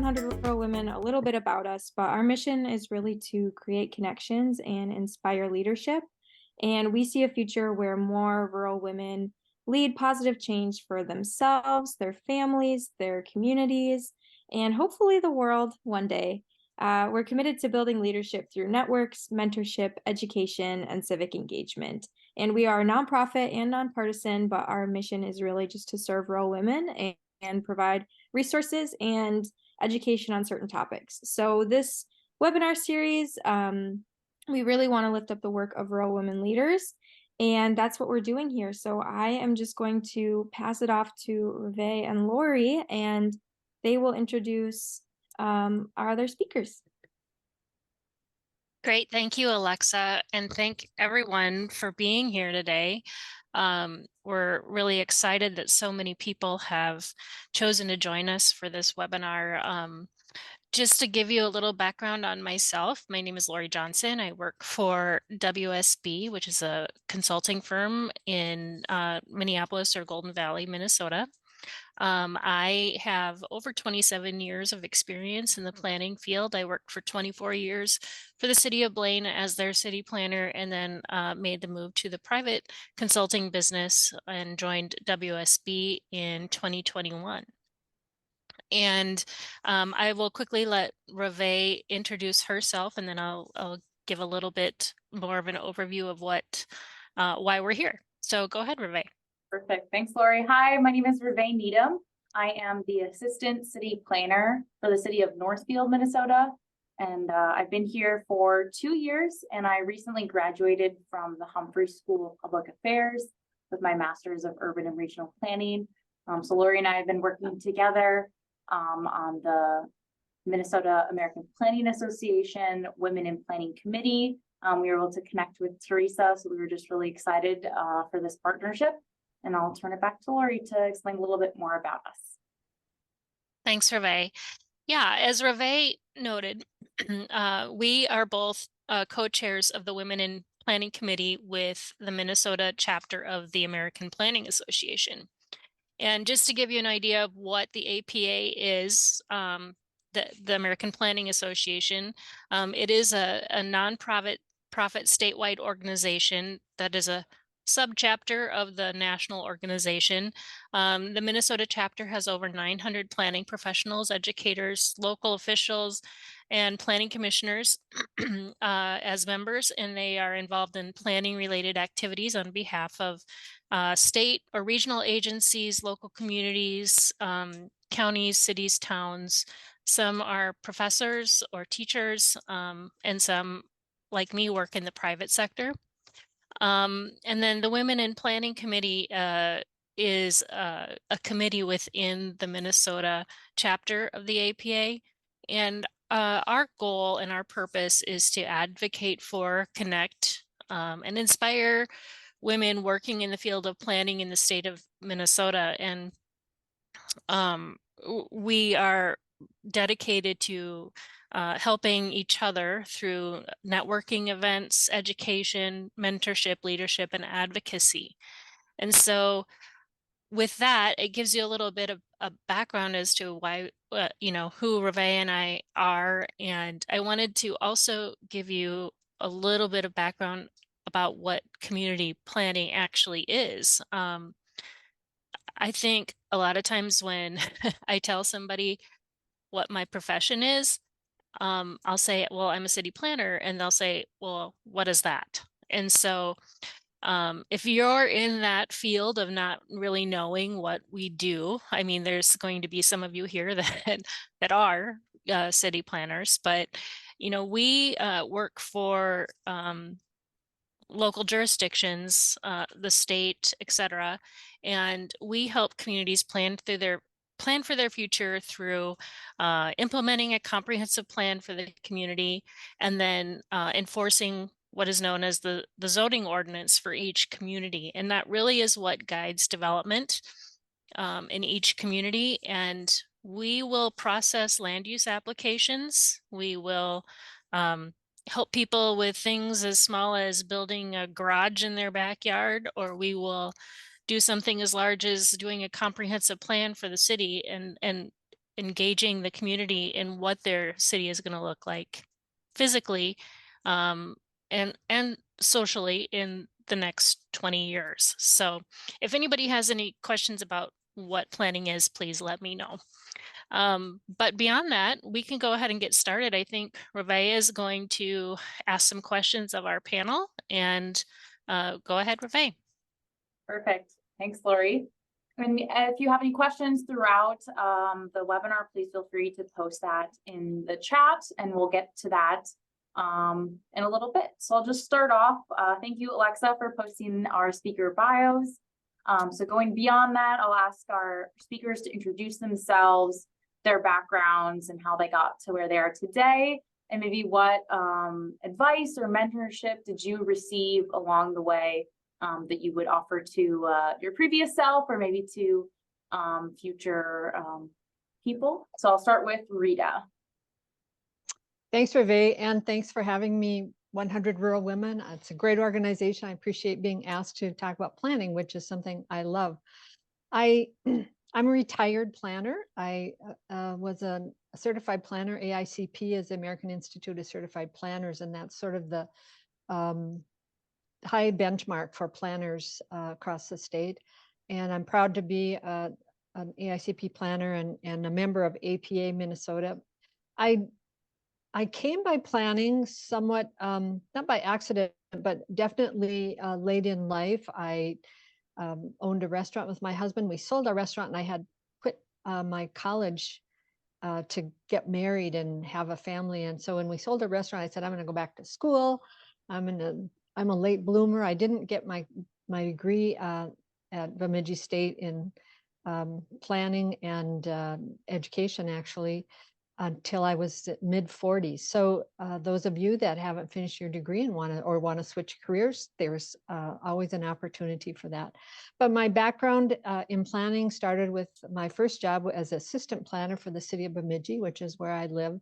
100 Rural Women a little bit about us, but our mission is really to create connections and inspire leadership. And we see a future where more rural women lead positive change for themselves, their families, their communities, and hopefully the world one day. We're committed to building leadership through networks, mentorship, education, and civic engagement. And we are nonprofit and nonpartisan, but our mission is really just to serve rural women and provide resources and education on certain topics. So this webinar series, we really want to lift up the work of rural women leaders, and that's what we're doing here. So I am just going to pass it off to Reve and Lori, and they will introduce our other speakers. Great. Thank you, Alexa, and thank everyone for being here today. We're really excited that so many people have chosen to join us for this webinar. Just to give you a little background on myself, my name is Lori Johnson. I work for WSB, which is a consulting firm in Minneapolis or Golden Valley, Minnesota. I have over 27 years of experience in the planning field. I worked for 24 years for the city of Blaine as their city planner, and then made the move to the private consulting business and joined WSB in 2021. And I will quickly let Reve introduce herself, and then I'll give a little bit more of an overview of why we're here. So go ahead, Reve. Perfect. Thanks, Lori. Hi, my name is Reve Needham. I am the Assistant City Planner for the city of Northfield, Minnesota. And I've been here for 2 years, and I recently graduated from the Humphrey School of Public Affairs with my Master's of Urban and Regional Planning. So Lori and I have been working together on the Minnesota American Planning Association Women in Planning Committee. We were able to connect with Teresa, so we were just really excited for this partnership. And I'll turn it back to Lori to explain a little bit more about us. Thanks, Reve. Yeah, as Reve noted, we are both co-chairs of the Women in Planning Committee with the Minnesota chapter of the American Planning Association. And just to give you an idea of what the APA is, the American Planning Association, it is a non-profit statewide organization that is a subchapter of the national organization. The Minnesota chapter has over 900 planning professionals, educators, local officials, and planning commissioners as members, and they are involved in planning related activities on behalf of state or regional agencies, local communities, counties, cities, towns. Some are professors or teachers, and some, like me, work in the private sector. And then the Women in Planning Committee is a committee within the Minnesota chapter of the APA. And our goal and our purpose is to advocate for, connect, and inspire women working in the field of planning in the state of Minnesota. And we are dedicated to helping each other through networking events, education, mentorship, leadership, and advocacy. And so with that, it gives you a little bit of a background as to why, who Reve and I are. And I wanted to also give you a little bit of background about what community planning actually is. I think a lot of times when I tell somebody what my profession is, I'll say, well, I'm a city planner, and they'll say, well, what is that? And so if you're in that field of not really knowing what we do, I mean, there's going to be some of you here that are city planners, but we work for local jurisdictions, the state, etc., and we help communities plan for their future through implementing a comprehensive plan for the community, and then enforcing what is known as the zoning ordinance for each community. And that really is what guides development in each community. And we will process land use applications. We will help people with things as small as building a garage in their backyard, or we will do something as large as doing a comprehensive plan for the city. And engaging the community in what their city is going to look like physically, um, and socially in the next 20 years. So if anybody has any questions about what planning is, please let me know. But beyond that, we can go ahead and get started. I think Reve is going to ask some questions of our panel, and go ahead, Reve. Perfect. Thanks, Lori. And if you have any questions throughout the webinar, please feel free to post that in the chat, and we'll get to that in a little bit. So I'll just start off. Thank you, Alexa, for posting our speaker bios. So going beyond that, I'll ask our speakers to introduce themselves, their backgrounds, and how they got to where they are today, and maybe what advice or mentorship did you receive along the way that you would offer to your previous self, or maybe to future people. So I'll start with Rita. Thanks, Reve, and thanks for having me, 100 Rural Women. It's a great organization. I appreciate being asked to talk about planning, which is something I love. I'm a retired planner. I was a certified planner. AICP is the American Institute of Certified Planners, and that's sort of the high benchmark for planners across the state. And I'm proud to be an AICP planner and a member of APA Minnesota. I came by planning somewhat, not by accident, but definitely late in life. I owned a restaurant with my husband. We sold our restaurant, and I had quit my college to get married and have a family. And so when we sold our restaurant, I said, I'm going to go back to school. I'm a late bloomer. I didn't get my degree at Bemidji State in planning and education, actually, until I was mid 40s. So those of you that haven't finished your degree and want to switch careers, there's always an opportunity for that. But my background in planning started with my first job as assistant planner for the city of Bemidji, which is where I live.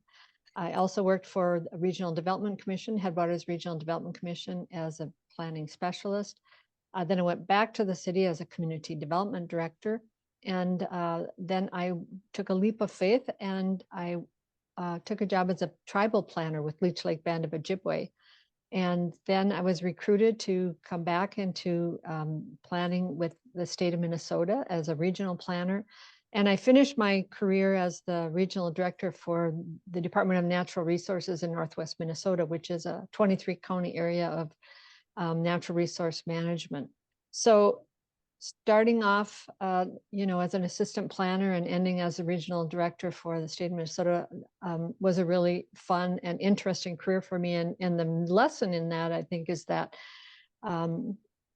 I also worked for the Regional Development Commission, Headwaters Regional Development Commission, as a planning specialist. Then I went back to the city as a community development director. And then I took a leap of faith, and I took a job as a tribal planner with Leech Lake Band of Ojibwe. And then I was recruited to come back into planning with the state of Minnesota as a regional planner. And I finished my career as the regional director for the Department of Natural Resources in Northwest Minnesota, which is a 23 county area of natural resource management. So starting off, as an assistant planner and ending as a regional director for the state of Minnesota was a really fun and interesting career for me. And the lesson in that, I think, is that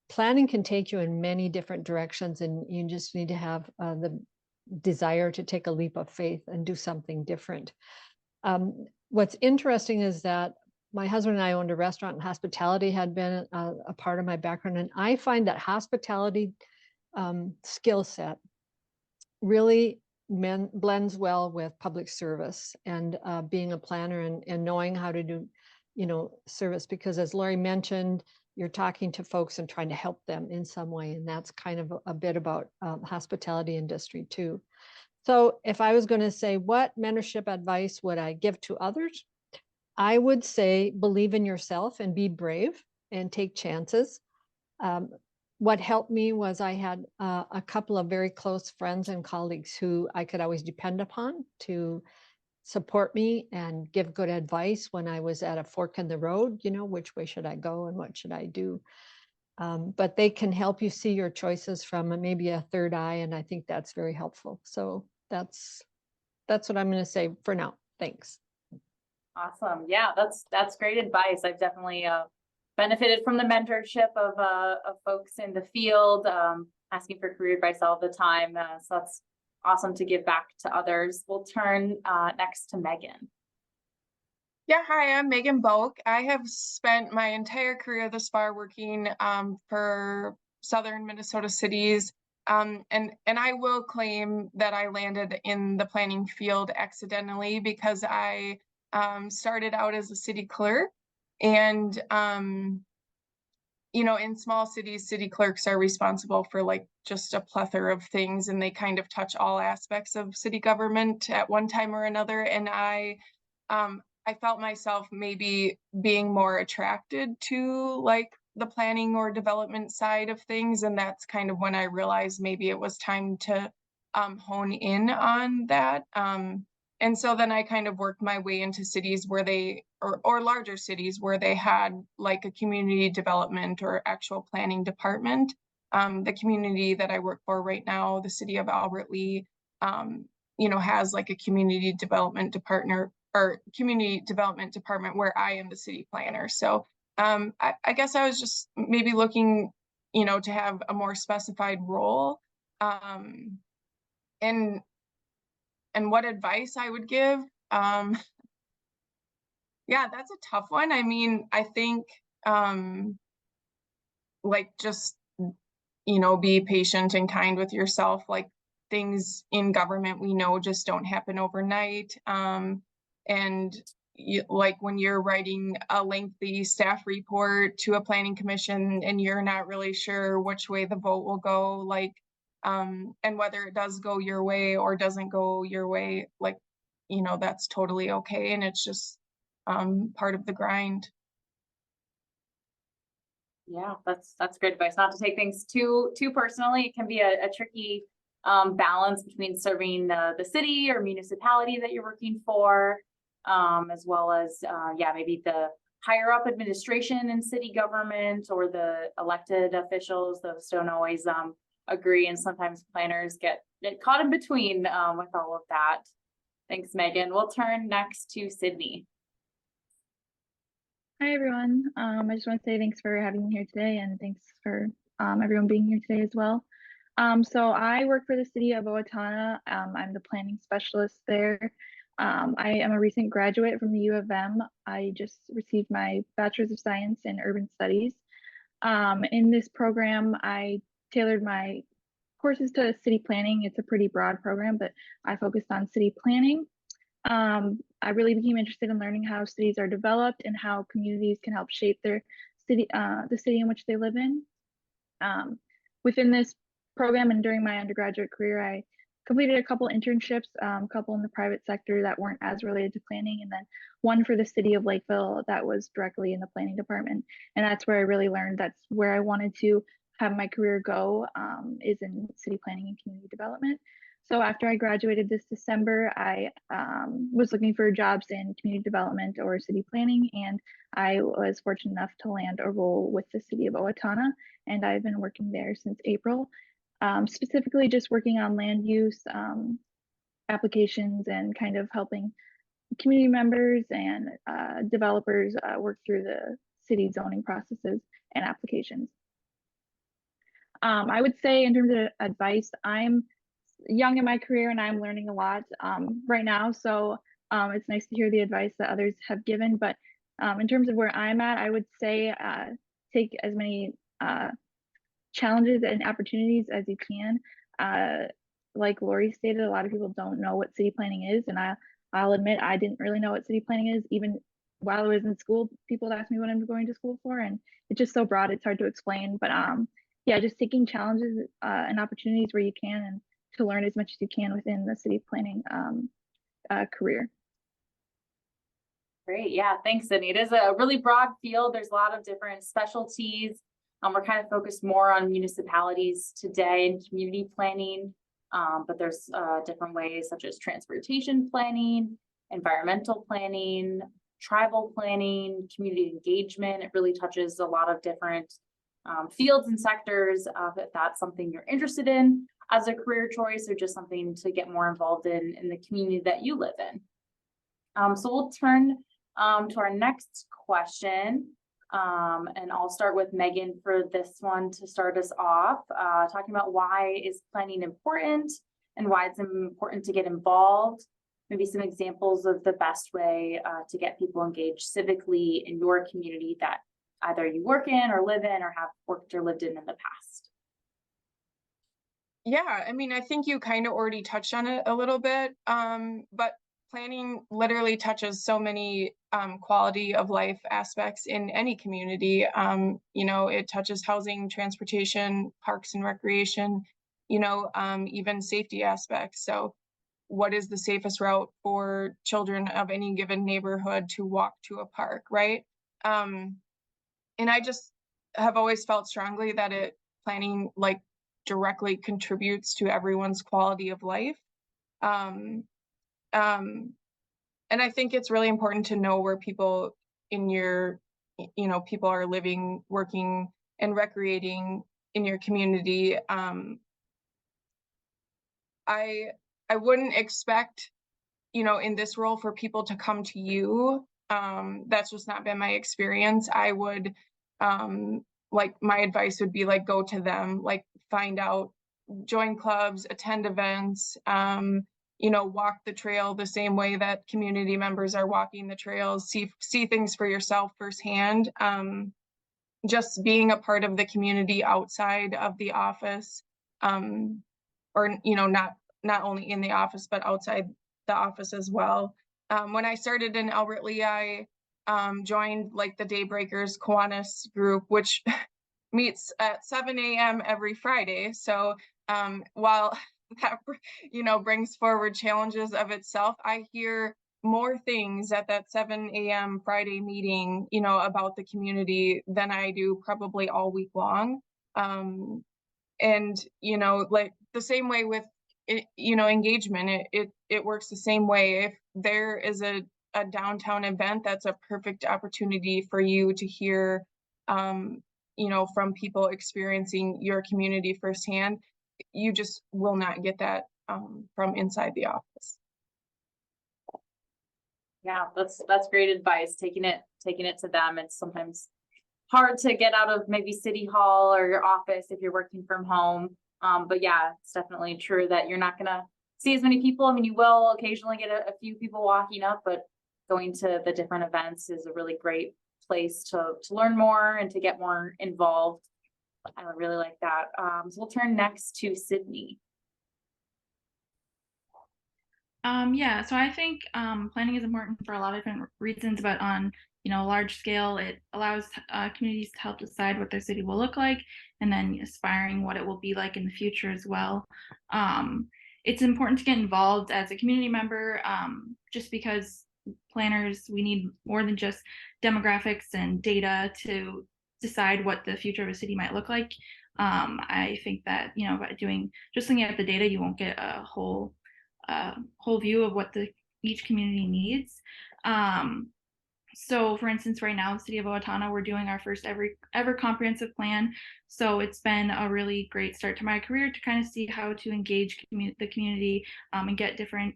planning can take you in many different directions, and you just need to have the desire to take a leap of faith and do something different. What's interesting is that my husband and I owned a restaurant, and hospitality had been a part of my background. And I find that hospitality skill set really blends well with public service and being a planner and knowing how to do, service, because as Lori mentioned, you're talking to folks and trying to help them in some way. And that's kind of a bit about hospitality industry too. So if I was going to say, what mentorship advice would I give to others? I would say, believe in yourself and be brave and take chances. What helped me was I had a couple of very close friends and colleagues who I could always depend upon to support me and give good advice when I was at a fork in the road, which way should I go and what should I do? But they can help you see your choices from maybe a third eye, and I think that's very helpful. So that's what I'm going to say for now. Thanks. Awesome. Yeah, that's great advice. I've definitely benefited from the mentorship of folks in the field, asking for career advice all the time. So that's awesome to give back to others. We'll turn next to Megan. Yeah, hi, I'm Megan Boak. I have spent my entire career thus far working for southern Minnesota cities. And I will claim that I landed in the planning field accidentally, because I started out as a city clerk, and you know, in small cities, city clerks are responsible for like just a plethora of things, and they kind of touch all aspects of city government at one time or another. And I felt myself maybe being more attracted to like the planning or development side of things. And that's kind of when I realized maybe it was time to hone in on that. And so then I kind of worked my way into cities where they, or larger cities where they had like a community development or actual planning department. The community that I work for right now, the city of Albert Lea, you know, has like a community development department where I am the city planner. So I guess I was just maybe looking, you know, to have a more specified role. And what advice I would give. Yeah, that's a tough one. I mean, I think like just, you know, be patient and kind with yourself. Like things in government we know just don't happen overnight. And like when you're writing a lengthy staff report to a planning commission and you're not really sure which way the vote will go, like and whether it does go your way or doesn't go your way, like, you know, that's totally okay. And it's just part of the grind. Yeah, that's great advice. Not to take things too personally. It can be a tricky balance between serving the city or municipality that you're working for, as well as yeah, maybe the higher up administration in city government or the elected officials. Those don't always agree, and sometimes planners get caught in between with all of that. Thanks, Megan. We'll turn next to Sydney. Hi, everyone. I just want to say thanks for having me here today, and thanks for everyone being here today as well. So I work for the city of Owatonna. I'm the planning specialist there. I am a recent graduate from the U of M. I just received my Bachelor's of Science in Urban Studies. In this program, I tailored my courses to city planning. It's a pretty broad program, but I focused on city planning. I really became interested in learning how cities are developed and how communities can help shape their city, the city in which they live in. Within this program and during my undergraduate career, I completed a couple internships, a couple in the private sector that weren't as related to planning, and then one for the city of Lakeville that was directly in the planning department. And that's where I really learned that's where I wanted to have my career go, is in city planning and community development. So after I graduated this December, I was looking for jobs in community development or city planning, and I was fortunate enough to land a role with the city of Owatonna, and I've been working there since April, specifically just working on land use applications and kind of helping community members and developers work through the city zoning processes and applications. I would say in terms of advice, I'm young in my career and I'm learning a lot right now. So it's nice to hear the advice that others have given. But in terms of where I'm at, I would say take as many challenges and opportunities as you can. Like Lori stated, a lot of people don't know what city planning is. And I'll admit I didn't really know what city planning is. Even while I was in school, people asked me what I'm going to school for. And it's just so broad, it's hard to explain. But yeah, just taking challenges and opportunities where you can, and to learn as much as you can within the city planning career. Great. Yeah, thanks, Sydney. It is a really broad field. There's a lot of different specialties. We're kind of focused more on municipalities today and community planning, but there's different ways such as transportation planning, environmental planning, tribal planning, community engagement. It really touches a lot of different fields and sectors. If that's something you're interested in as a career choice, or just something to get more involved in the community that you live in. So we'll turn to our next question. And I'll start with Megan for this one to start us off, talking about why is planning important and why it's important to get involved. Maybe some examples of the best way to get people engaged civically in your community that either you work in or live in or have worked or lived in the past. Yeah, I mean, I think you kind of already touched on it a little bit, but planning literally touches so many quality of life aspects in any community. You know, it touches housing, transportation, parks and recreation, you know, even safety aspects. So what is the safest route for children of any given neighborhood to walk to a park, right? And I just have always felt strongly that planning like directly contributes to everyone's quality of life. Um, um, and I think it's really important to know where people in your, you know, people are living, working, and recreating in your community. I wouldn't expect, you know, in this role for people to come to you. That's just not been my experience. I would, like, my advice would be like, go to them, like find out, join clubs, attend events, you know, walk the trail the same way that community members are walking the trails, see things for yourself firsthand. Just being a part of the community outside of the office, or, you know, not only in the office, but outside the office as well. When I started in Albert Lea, I joined like the Daybreakers Kiwanis group, which meets at 7 a.m. every Friday. So while that, you know, brings forward challenges of itself, I hear more things at that 7 a.m. Friday meeting, you know, about the community than I do probably all week long. And, you know, like the same way with it, you know, engagement, it works the same way. If there is a downtown event, that's a perfect opportunity for you to hear, you know, from people experiencing your community firsthand. You just will not get that from inside the office. Yeah, that's great advice. Taking it to them. It's sometimes hard to get out of maybe city hall or your office if you're working from home. But yeah, it's definitely true that you're not gonna see as many people. I mean, you will occasionally get a few people walking up, but going to the different events is a really great place to learn more and to get more involved. I really like that. So we'll turn next to Sydney. Yeah, so I think planning is important for a lot of different reasons, but on a large scale, it allows communities to help decide what their city will look like, and then aspiring what it will be like in the future as well. It's important to get involved as a community member, just because planners, we need more than just demographics and data to decide what the future of a city might look like. I think that by just looking at the data, you won't get a whole view of what each community needs. So for instance, right now, the city of Owatonna, we're doing our first ever comprehensive plan. So it's been a really great start to my career to kind of see how to engage the community and get different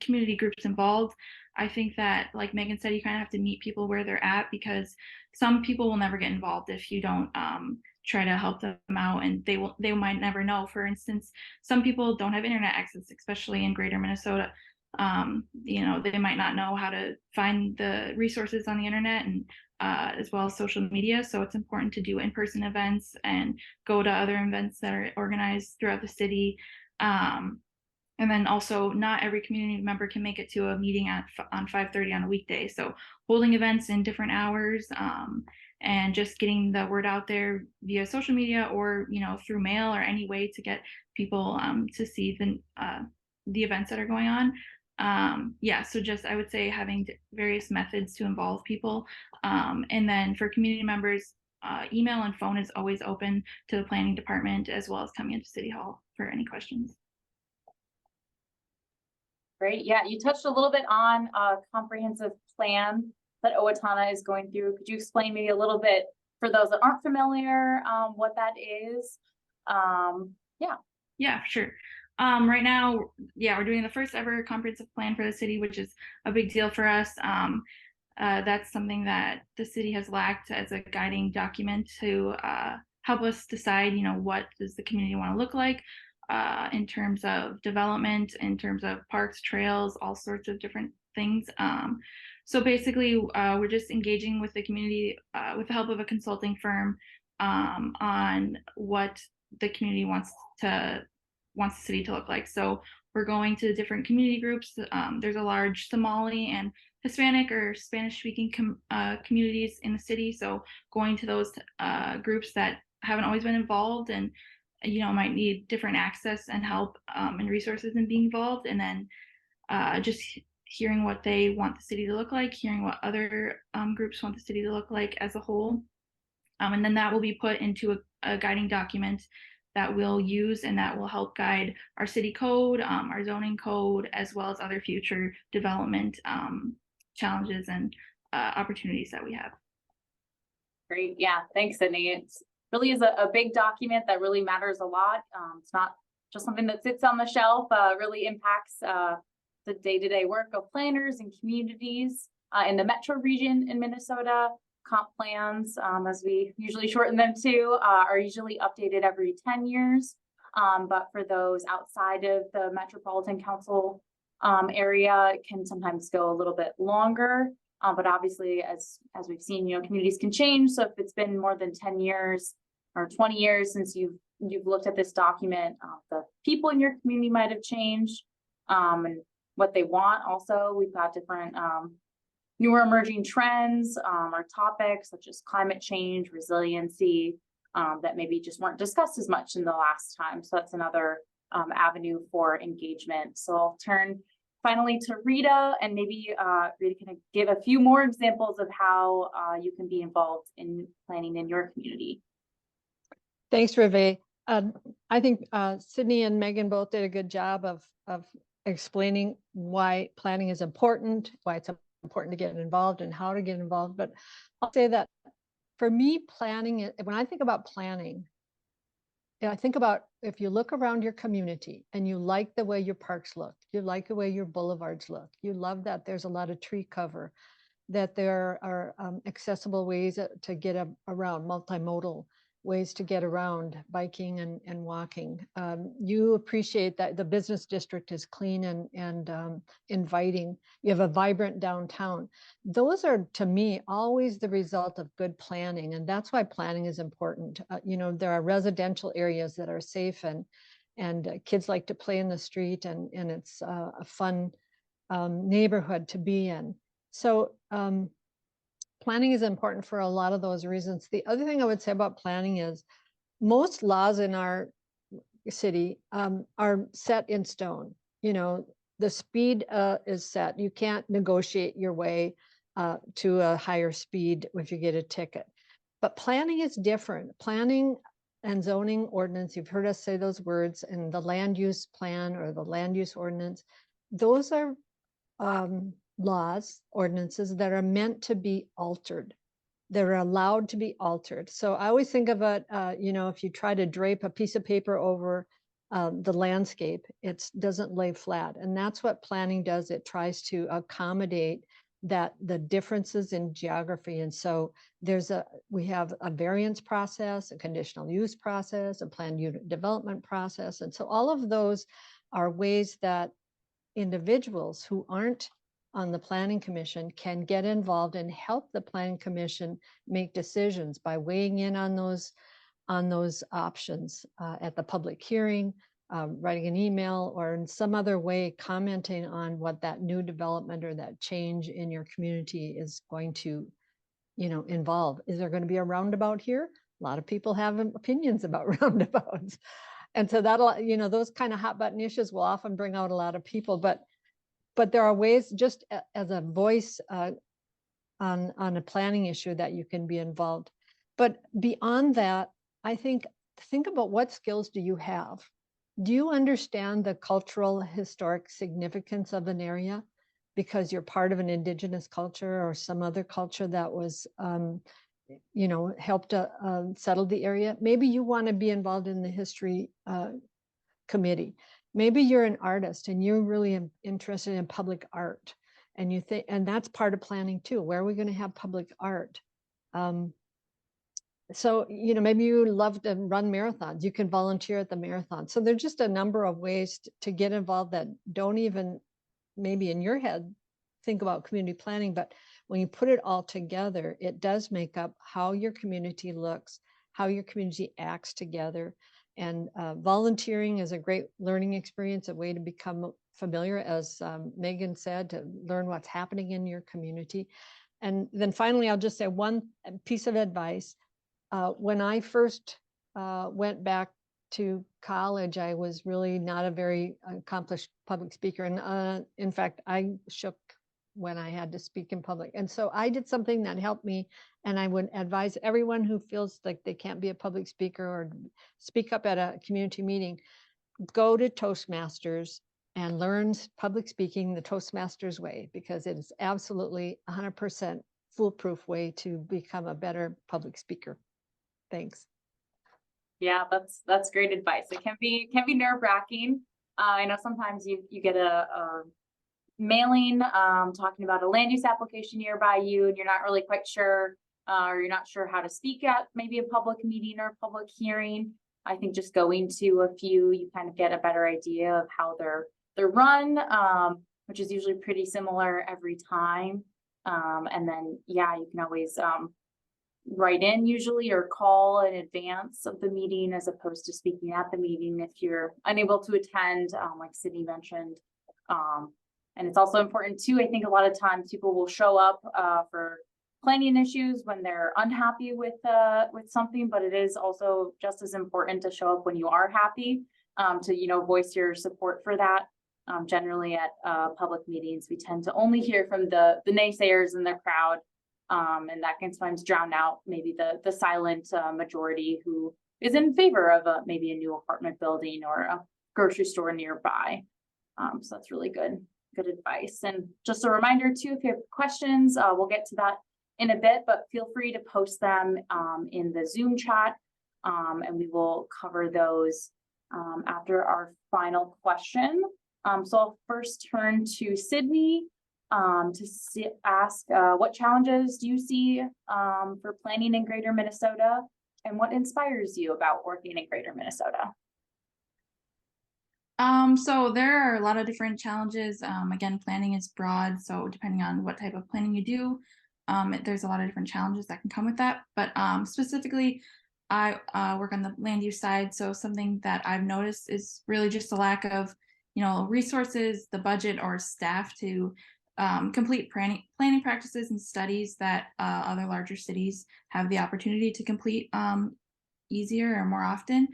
community groups involved. I think that, like Megan said, you kind of have to meet people where they're at, because some people will never get involved if you don't try to help them out, and they might never know. For instance, some people don't have internet access, especially in greater Minnesota. They might not know how to find the resources on the internet, and as well as social media. So it's important to do in-person events and go to other events that are organized throughout the city. And then also, not every community member can make it to a meeting on 5:30 on a weekday. So holding events in different hours, and just getting the word out there via social media, or through mail, or any way to get people to see the events that are going on. So just, I would say, having various methods to involve people. And then for community members, email and phone is always open to the planning department, as well as coming into City Hall for any questions. Great. Yeah, you touched a little bit on a comprehensive plan that Owatonna is going through. Could you explain maybe a little bit for those that aren't familiar what that is? Yeah, sure. Right now, we're doing the first ever comprehensive plan for the city, which is a big deal for us. That's something that the city has lacked as a guiding document to help us decide, what does the community want to look like in terms of development, in terms of parks, trails, all sorts of different things. So basically, we're just engaging with the community with the help of a consulting firm on what the community wants wants the city to look like. So we're going to different community groups. There's a large Somali and Hispanic or Spanish-speaking communities in the city. So going to those groups that haven't always been involved and might need different access and help and resources in being involved, and then just hearing what they want the city to look like, hearing what other groups want the city to look like as a whole. And then that will be put into a guiding document that we'll use, and that will help guide our city code, our zoning code, as well as other future development challenges and opportunities that we have. Great. Yeah. Thanks, Sydney. It's really is a big document that really matters a lot. It's not just something that sits on the shelf, really impacts the day-to-day work of planners and communities in the metro region in Minnesota. Comp plans, as we usually shorten them to, are usually updated every 10 years. But for those outside of the Metropolitan Council area, it can sometimes go a little bit longer. But obviously, as we've seen, communities can change. So if it's been more than 10 years or 20 years since you've looked at this document, the people in your community might have changed, and what they want. Also, we've got different newer emerging trends or topics such as climate change, resiliency, that maybe just weren't discussed as much in the last time. So that's another avenue for engagement. So I'll turn finally to Rita, and maybe Rita can give a few more examples of how you can be involved in planning in your community. Thanks, Rive. I think Sydney and Megan both did a good job of explaining why planning is important, why it's important to get involved and how to get involved. But I'll say that for me, planning, when I think about planning, I think about if you look around your community and you like the way your parks look, you like the way your boulevards look, you love that there's a lot of tree cover, that there are accessible ways to get around, multimodal ways to get around, biking and walking. You appreciate that the business district is clean and inviting. You have a vibrant downtown. Those are, to me, always the result of good planning. And that's why planning is important. There are residential areas that are safe and kids like to play in the street, and it's a fun neighborhood to be in. So planning is important for a lot of those reasons. The other thing I would say about planning is most laws in our city are set in stone. The speed is set. You can't negotiate your way to a higher speed if you get a ticket. But planning is different. Planning and zoning ordinance, you've heard us say those words, and the land use plan or the land use ordinance, those are laws, ordinances that are meant to be altered. They're allowed to be altered. So I always think of it, if you try to drape a piece of paper over the landscape, it doesn't lay flat. And that's what planning does. It tries to accommodate the differences in geography. And so we have a variance process, a conditional use process, a planned unit development process. And so all of those are ways that individuals who aren't on the Planning Commission can get involved and help the Planning Commission make decisions by weighing in on those options at the public hearing, writing an email, or in some other way commenting on what that new development or that change in your community is going to involve. Is there going to be a roundabout here? A lot of people have opinions about roundabouts. And so that'll, those kind of hot button issues will often bring out a lot of people, but there are ways, just as a voice on a planning issue, that you can be involved. But beyond that, I think about what skills do you have? Do you understand the cultural, historic significance of an area because you're part of an indigenous culture or some other culture that was, helped settle the area? Maybe you want to be involved in the history committee. Maybe you're an artist and you're really interested in public art, and you think, and that's part of planning too. Where are we going to have public art? So, maybe you love to run marathons. You can volunteer at the marathon. So there's just a number of ways to get involved that don't even, maybe in your head, think about community planning. But when you put it all together, it does make up how your community looks, how your community acts together. And volunteering is a great learning experience, a way to become familiar, as Megan said, to learn what's happening in your community. And then finally, I'll just say one piece of advice. When I first went back to college, I was really not a very accomplished public speaker. And in fact, I shook when I had to speak in public. And so I did something that helped me. And I would advise everyone who feels like they can't be a public speaker or speak up at a community meeting, go to Toastmasters and learn public speaking the Toastmasters way, because it is absolutely 100% foolproof way to become a better public speaker. Thanks. Yeah, that's great advice. It can be nerve-wracking. I know sometimes you get a mailing talking about a land use application nearby you, and you're not really quite sure, or you're not sure how to speak at maybe a public meeting or a public hearing. I think just going to a few, you kind of get a better idea of how they're run, which is usually pretty similar every time. And then, yeah, you can always write in usually or call in advance of the meeting as opposed to speaking at the meeting if you're unable to attend, like Sydney mentioned. And it's also important too, I think a lot of times people will show up for planning issues when they're unhappy with something, but it is also just as important to show up when you are happy, to voice your support for that. Generally at public meetings, we tend to only hear from the naysayers in the crowd, and that can sometimes drown out maybe the silent majority who is in favor of maybe a new apartment building or a grocery store nearby. So that's really good advice. And just a reminder too, if you have questions, we'll get to that in a bit, but feel free to post them in the Zoom chat, and we will cover those after our final question. So I'll first turn to Sydney to ask what challenges do you see for planning in Greater Minnesota, and what inspires you about working in Greater Minnesota? So there are a lot of different challenges. Again, planning is broad, so depending on what type of planning you do, there's a lot of different challenges that can come with that. But specifically, I work on the land use side, so something that I've noticed is really just a lack of, resources, the budget, or staff to complete planning practices and studies that other larger cities have the opportunity to complete easier or more often.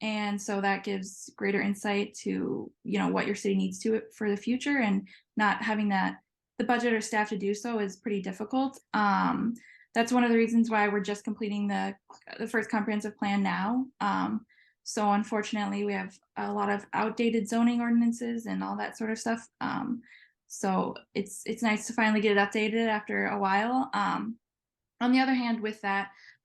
And so that gives greater insight to, what your city needs to for the future, and not having the budget or staff to do so is pretty difficult. That's one of the reasons why we're just completing the first comprehensive plan now. So unfortunately, we have a lot of outdated zoning ordinances and all that sort of stuff. So it's nice to finally get it updated after a while. On the other hand, with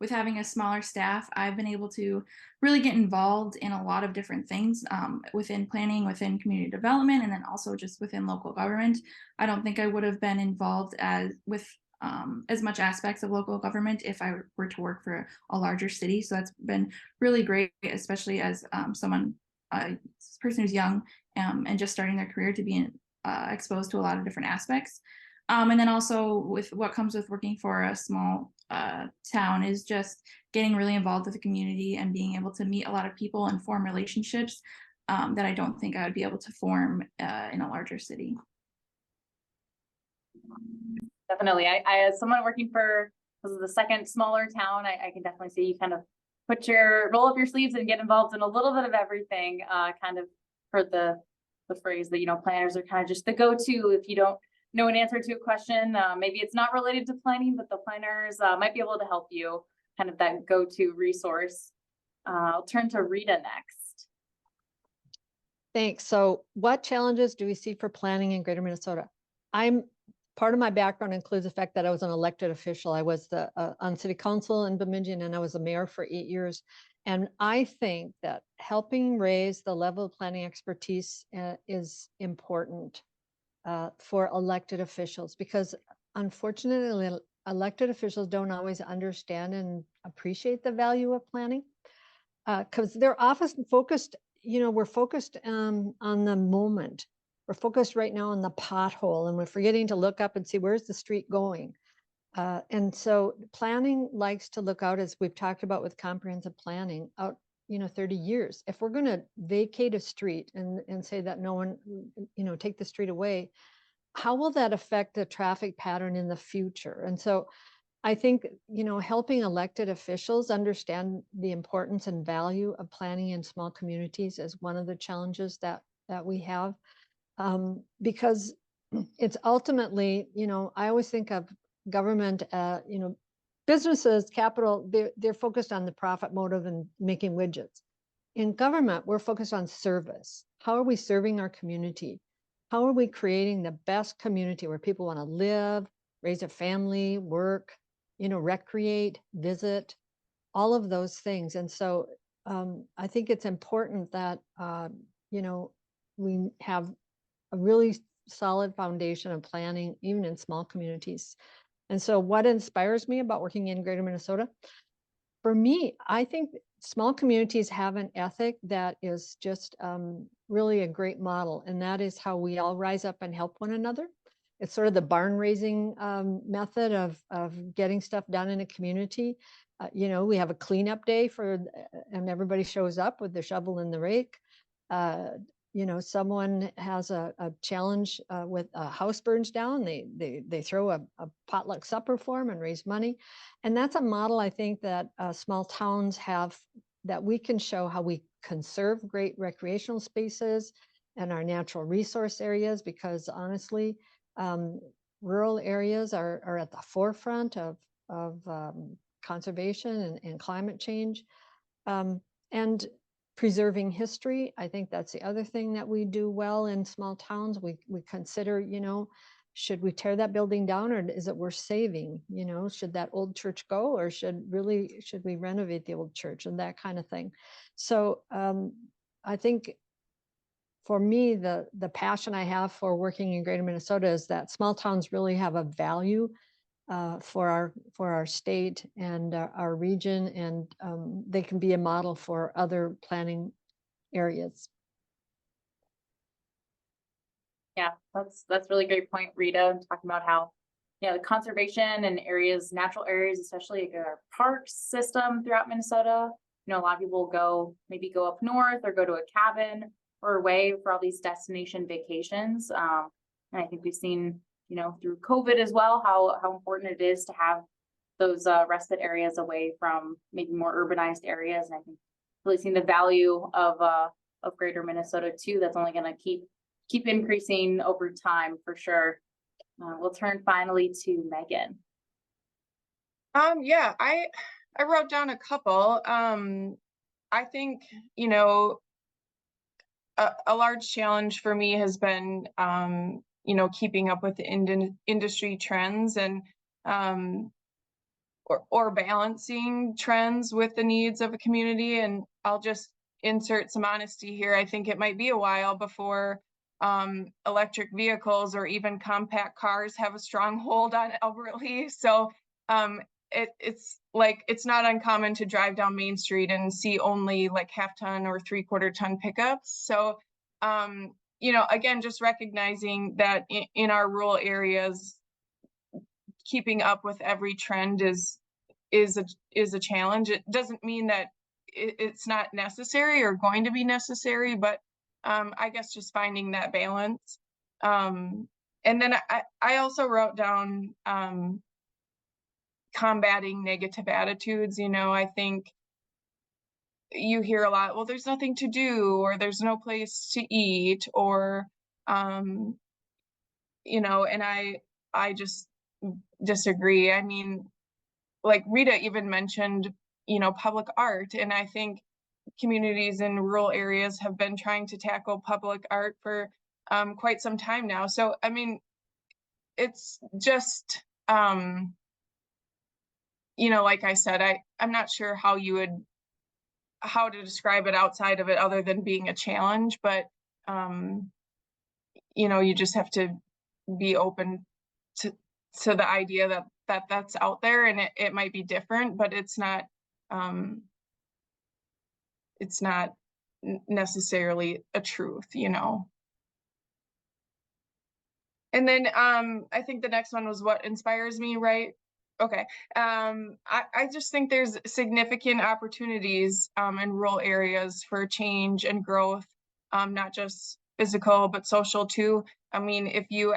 having a smaller staff, I've been able to really get involved in a lot of different things within planning, within community development, and then also just within local government. I don't think I would have been involved as much aspects of local government if I were to work for a larger city. So that's been really great, especially as a person who's young and just starting their career, to be exposed to a lot of different aspects. And then also with what comes with working for a small town is just getting really involved with the community and being able to meet a lot of people and form relationships that I don't think I would be able to form in a larger city. Definitely. I as someone working for the second smaller town, I can definitely see you kind of roll up your sleeves and get involved in a little bit of everything. Kind of heard the phrase that, planners are kind of just the go-to if you don't know an answer to a question. Maybe it's not related to planning, but the planners might be able to help you, kind of that go-to resource. I'll turn to Rita next. Thanks. So what challenges do we see for planning in Greater Minnesota? Part of my background includes the fact that I was an elected official. I was on city council in Bemidji, and I was a mayor for 8 years. And I think that helping raise the level of planning expertise is important for elected officials, because unfortunately, elected officials don't always understand and appreciate the value of planning, because they're often focused, we're focused on the moment. We're focused right now on the pothole, and we're forgetting to look up and see where's the street going. And so planning likes to look out, as we've talked about with comprehensive planning, out, 30 years. If we're going to vacate a street and say that no one, take the street away, how will that affect the traffic pattern in the future? And so I think, helping elected officials understand the importance and value of planning in small communities is one of the challenges that we have. Because it's ultimately, I always think of government, businesses, capital, they're focused on the profit motive and making widgets. In government, we're focused on service. How are we serving our community? How are we creating the best community where people want to live, raise a family, work, recreate, visit, all of those things? And so I think it's important that, we have a really solid foundation of planning, even in small communities. And so what inspires me about working in Greater Minnesota? For me, I think small communities have an ethic that is just really a great model. And that is how we all rise up and help one another. It's sort of the barn raising method of getting stuff done in a community. We have a cleanup day and everybody shows up with the shovel and the rake. Someone has a challenge with a house burns down, they throw a potluck supper for them and raise money. And that's a model I think that small towns have, that we can show how we conserve great recreational spaces and our natural resource areas, because honestly, rural areas are at the forefront of conservation and climate change. And preserving history, I think that's the other thing that we do well in small towns. We consider, should we tear that building down, or is it worth saving? Should that old church go, or should we renovate the old church, and that kind of thing. So I think for me, the passion I have for working in Greater Minnesota is that small towns really have a value for our state and our region, and they can be a model for other planning areas. Yeah, that's really great point, Rita, talking about how, the conservation and natural areas, especially like our parks system throughout Minnesota. A lot of people maybe go up north or go to a cabin or away for all these destination vacations. And I think we've seen, through COVID as well, how important it is to have those respite areas away from maybe more urbanized areas. And I think really seeing the value of Greater Minnesota too. That's only going to keep increasing over time for sure. We'll turn finally to Megan. Yeah, I wrote down a couple. I think, a large challenge for me has been, keeping up with the industry trends and or balancing trends with the needs of a community. And I'll just insert some honesty here. I think it might be a while before electric vehicles or even compact cars have a strong hold on Albert Lea. So it's not uncommon to drive down Main Street and see only like 1/2 ton or 3/4 ton pickups. So again, just recognizing that in our rural areas, keeping up with every trend is a challenge. It doesn't mean that it's not necessary or going to be necessary, but I guess just finding that balance. And then I also wrote down combating negative attitudes. I think you hear a lot, well, there's nothing to do, or there's no place to eat, or and I just disagree. I mean, like Rita even mentioned, public art, and I think communities in rural areas have been trying to tackle public art for quite some time now. So I mean, it's just like I said, I'm not sure how to describe it outside of it other than being a challenge, but you just have to be open to the idea that's out there, and it might be different, but it's not necessarily a truth. And then I think the next one was what inspires me, right? Okay. I just think there's significant opportunities in rural areas for change and growth, not just physical, but social too. I mean, if you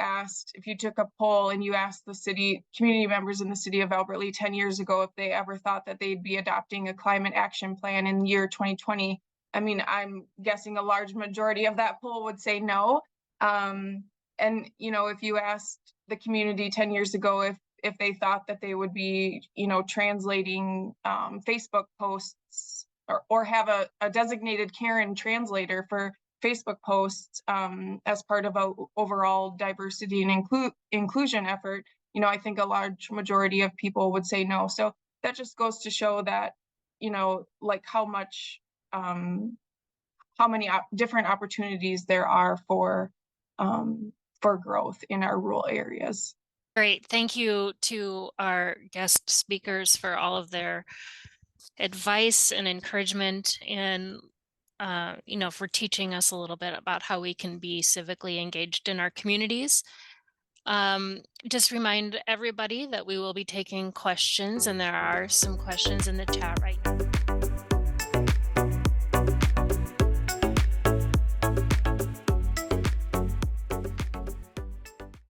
took a poll and you asked the community members in the city of Albert Lea 10 years ago if they ever thought that they'd be adopting a climate action plan in the year 2020, I mean, I'm guessing a large majority of that poll would say no. And, if you asked the community 10 years ago if they thought that they would be, translating Facebook posts or have a designated Karen translator for Facebook posts as part of a overall diversity and inclusion effort, I think a large majority of people would say no. So that just goes to show that, like how many different opportunities there are for growth in our rural areas. Great. Thank you to our guest speakers for all of their advice and encouragement and for teaching us a little bit about how we can be civically engaged in our communities. Just remind everybody that we will be taking questions, and there are some questions in the chat right now.